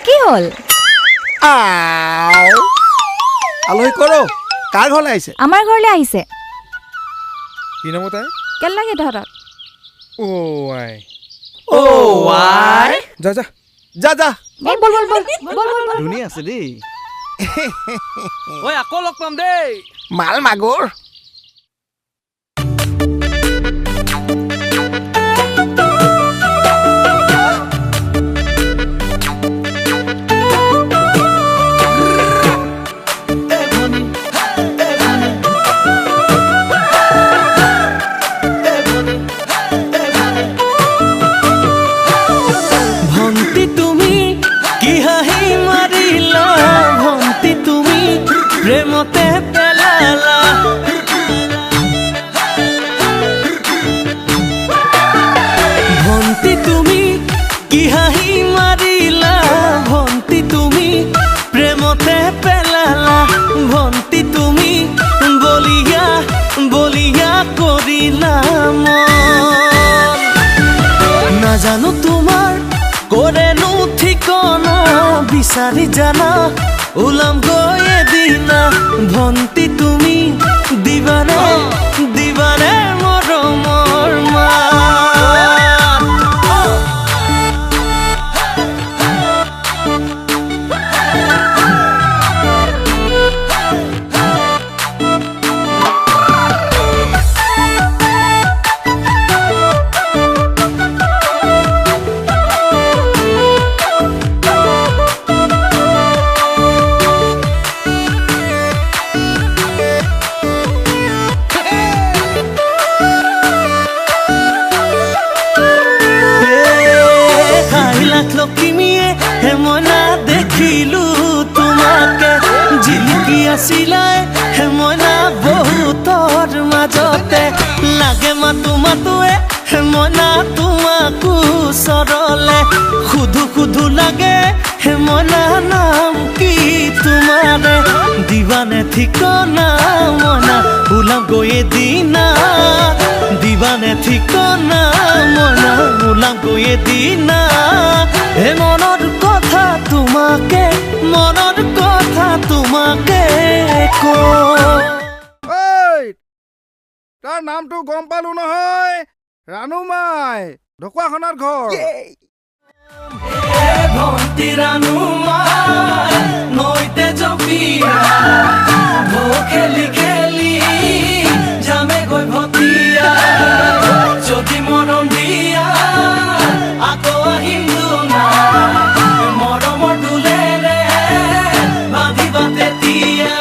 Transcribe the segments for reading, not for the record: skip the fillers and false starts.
কি হল আলহী কৰো কাৰ ঘৰলৈ আহিছে আমাৰ ঘৰলৈ আহিছে কি নাম তাই কেল লাগে তহঁতক ও আই ও আই যা যা যা যা এই বল বল বল বল বল বল ধুনীয়া আছে দেই ঐ আকৌ লগ পাম দেই মাল মাগুৰ প্ৰেমতে পেলালা ভন্তি তুমি কি হাঁহি মাৰিলা ভন্তি তুমি প্ৰেমতে পেলালা ভন্তি তুমি বলিয়া বলিয়া কৰিলা নাজানো তোমাৰ কৰেনো ঠিকনা বিচাৰি জানা ওলাম গৈ এদিনা ভন্তি তুমি দিবানে দিবানে মৰমৰ লক্ষ্মীয়ে হেমনা দেখিলো তোমাকে জিলিকি আছিলাই হেমনা বহুতৰ মাজতে লাগে মাতো মাতোৱে হেমনা তোমাকো চৰলে খুধু খুধু লাগে হেমনা নাম কি তোমাৰে দিবানে ঠিকনা মনা ওলাম গৈ এদিনা দিবানে ঠিকনা মনা ওলাম গৈ এদিনা হে মনৰ কথা তোমাকে মনৰ কথা তোমাকে তাৰ নামটো গম পালো নহয় ৰাণুমাই ঢকুৱাখনৰ ঘৰ ভন্তি ৰাণুমাই নৈতে জপিয়া খেলি খেলি যামে গৈ ভটিয়া যদি মৰম দিয়া আকৌ আহিম মৰমৰ দুলেৰে বান্ধিবা তেতিয়া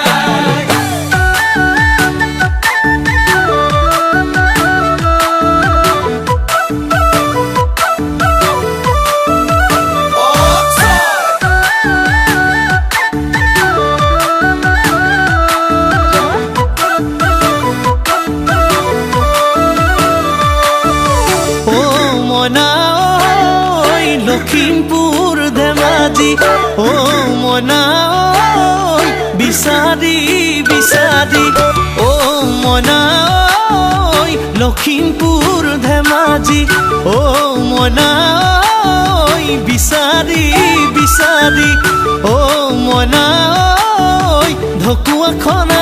লখিমপুৰ ধেমাজি ও মনা বিচাৰি বিচাৰি ও মনা লখিমপুৰ ধেমাজি ও মনা বিচাৰি বিচাৰি ও মনা ঢকুৱাখন